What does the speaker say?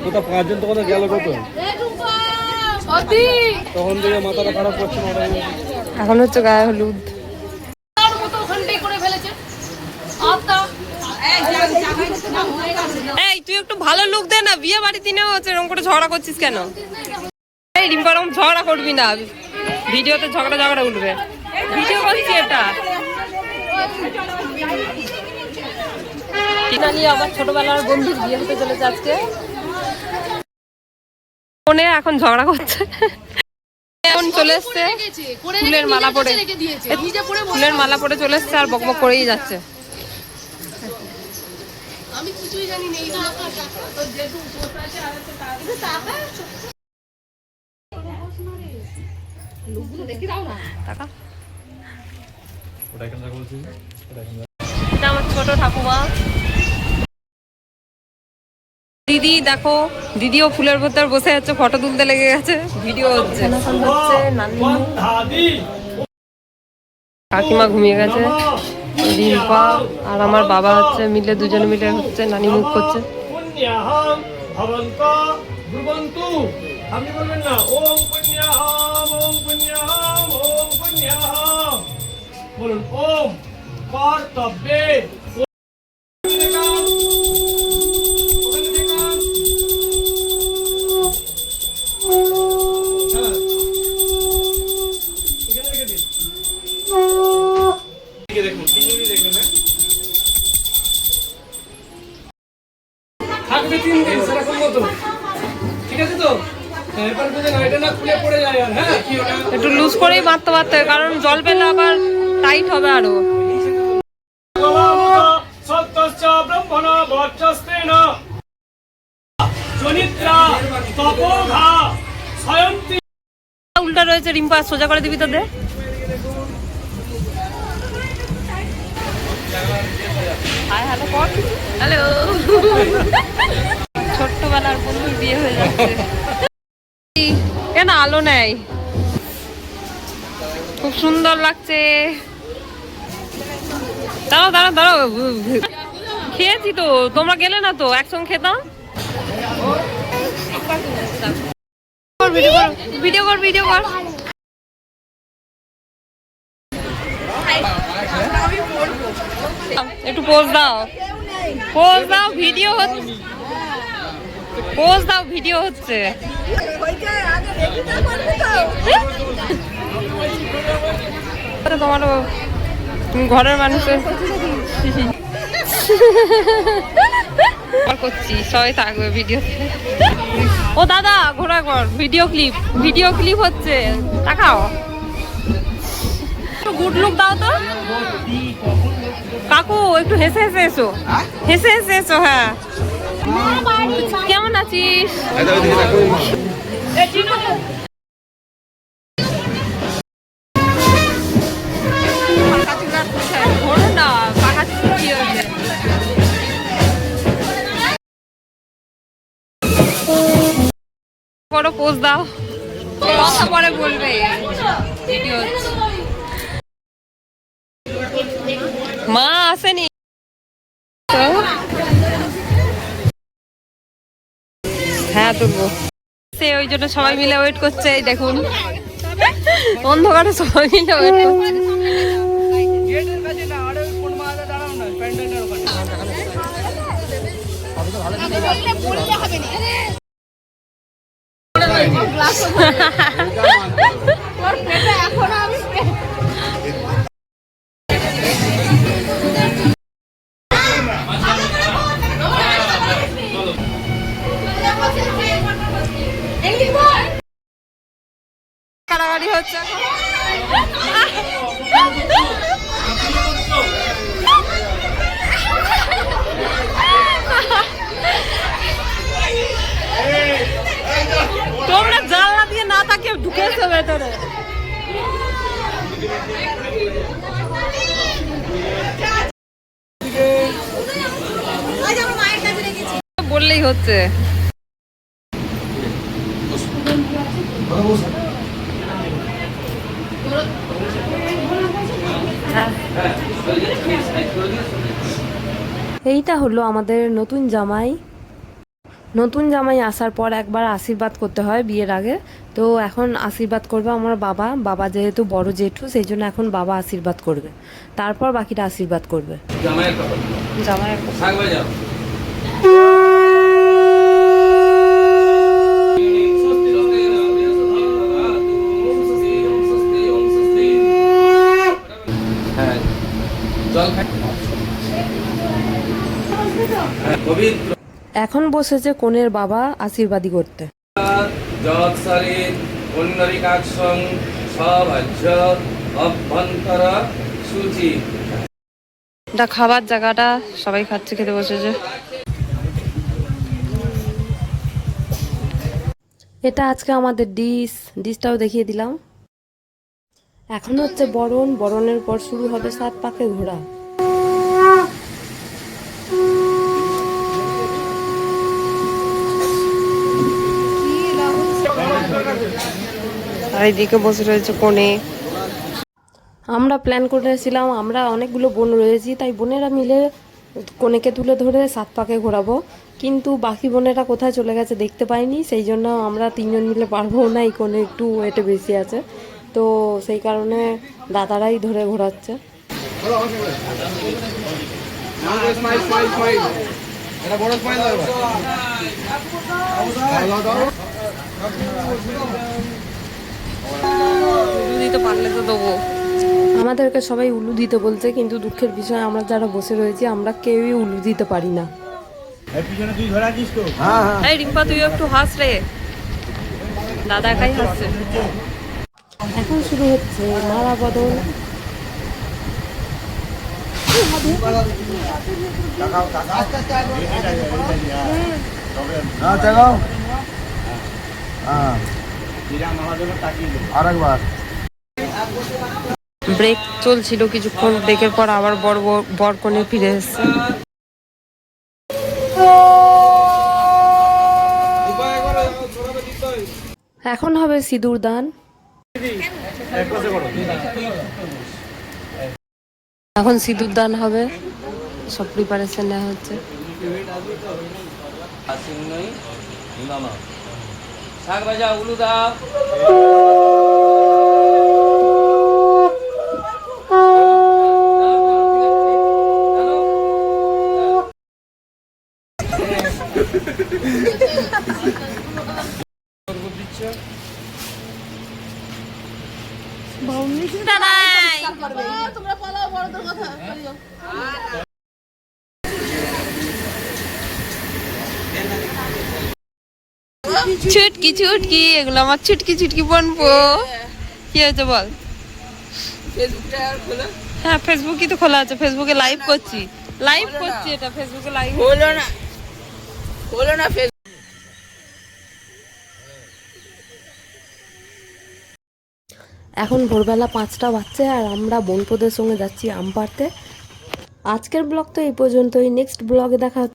কোথা পাঁচজন তো কোথাও গেল কত তখন থেকে মাথাটা খারাপ করছে না। এখন হচ্ছে গায়ে হলুদ। এই তুই একটু ভালো লুক দে না, বিয়ে বাড়ি দিনেও হচ্ছে এরকম করে ঝগড়া করছিস কেন? এই রিম্পা এরকম ঝগড়া করবি না, ভিডিওতে ঝগড়া উঠবে। ভিডিও করছি এটা। আমার ছোটবেলার বন্ধুর বিয়ে হতে চলেছে আজকে। ফোনে এখন ঝগড়া করছে। এখন চলে এসছে ফুলের মালা পরে, ফুলের মালা পরে চলে এসছে আর বকবক করেই যাচ্ছে। আমি কিছুই জানি না। এটা আমার ছোট ঠাকুমা দিদি, দেখো দিদিও ফুলের ভেতর বসে যাচ্ছে, ফটো তুলতে লেগে গেছে, ভিডিও হচ্ছে। কাকিমা ঘুমিয়ে গেছে, রিম্পা আর আমার বাবা হচ্ছে মিলে দুজনে মিলে হচ্ছে নানি মুখ করছে। আপনি বলবেন না ওম পুণ্যাহম ওম পুণ্যাহম ওম পুণ্যাহম, বলুন ওম কর্তব্যে। থাকবে 3 দিন সেরকম মতো, ঠিক আছে তো? একটু লুজ করেই মারতে পারতে, কারণ জল পেলে আবার টাইট হবে আরো। উল্টা রয়েছে রিম্পা, সোজা করে দিবি তো দে। হ্যালো, ছোট্টবেলার বন্ধুর বিয়ে হয়ে যাচ্ছে। কেন আলো নেই? খুব সুন্দর লাগছে। দাঁড়াও দাঁড়াও দাঁড়াও, খেয়েছি তো, তোমরা গেলে না তো, একসঙ্গে খেতাম। ভিডিও কর ভিডিও কর। একটু পোজ দাও, পোজ দাও, ভিডিও হচ্ছে, পোজ দাও, ভিডিও হচ্ছে। তোমার ঘরের মানুষের করছি, সবাই থাকবে ভিডিওতে। ও দাদা ঘোরা কর, ভিডিও ক্লিপ হচ্ছে, দেখাও। একটু গুড লুক দাও তো কাকু, একটু হেসে হেসে এসো, হেসে হেসে এসো। হ্যাঁ, কেমন আছিস? বড় পোজ দাও, কথা পরে বলবে। মা আসেনি, হ্যাঁ তুলবো। সে ওই জন্য সবাই মিলে ওয়েট করছে। এই দেখুন অন্ধকারে সবাই মিলে ওয়েট করছে। কারাগারি হচ্ছে তোমরা জানলা দিয়ে না তাকে ঢুকেছো ভেতরে। বললেই হচ্ছে। এইটা হলো আমাদের নতুন জামাই। নতুন জামাই আসার পর একবার আশীর্বাদ করতে হয় বিয়ের আগে। তো এখন আশীর্বাদ করবে আমার বাবা। বাবা যেহেতু বড় জেঠু, সেই জন্য এখন বাবা আশীর্বাদ করবে, তারপর বাকিটা আশীর্বাদ করবে। জামাইয়ের এখন বসেছে কনের বাবা আশীর্বাদী করতে। এটা খাবার জায়গাটা, সবাই খাচ্ছে, খেতে বসেছে। এটা আজকে আমাদের ডিশটাও দেখিয়ে দিলাম। এখন হচ্ছে বরণ, বরণের পর শুরু হবে 7 পাকে ঘোরা। আর এইদিকে বসে রয়েছে কনে। আমরা প্ল্যান করেছিলাম, আমরা অনেকগুলো বোন রয়েছি, তাই বোনেরা মিলে কনেকে তুলে ধরে 7 পাকে ঘোরাবো, কিন্তু বাকি বোনেরা কোথায় চলে গেছে দেখতে পাইনি। সেই জন্য আমরা 3 জন মিলে পারবো না, এই কোণে একটু ওয়েটে বেশি আছে, তো সেই কারণে দাদারাই ধরে ঘোরাচ্ছে। দিতে পারলে তো দেবো। আমাদেরকে সবাই উলু দিতে বলছে, কিন্তু দুঃখের বিষয় আমরা যারা বসে রয়েছি আমরা কেউই উলু দিতে পারি না। এই রিম্পা, তুই একটু হাস রে, দাদা একাই হাসছে। এখন শুরু হচ্ছে মালা বদল। ব্রেক চলছিল কিছুক্ষণ, ব্রেকের পর আবার বর কনে ফিরে এসেছে। এখন হবে সিঁদুর দান। এখন সিঁদুর দান হবে, সব প্রিপারেশন নেওয়া হচ্ছে। ছুটকি ছুটকি, এগুলো আমার ছুটকি ছুটকি বনবো। কি হয়েছে বল? হ্যাঁ, ফেসবুকই তো খোলা আছে, ফেসবুকে লাইভ করছি, এটা ফেসবুকে লাইভ হলো না। এখন ভোরবেলা 5টা বাজছে আর আমরা বোনপোদের সঙ্গে যাচ্ছি আম পাড়তে। আজকের ব্লগ তো এই পর্যন্তই, নেক্সট ব্লগে দেখা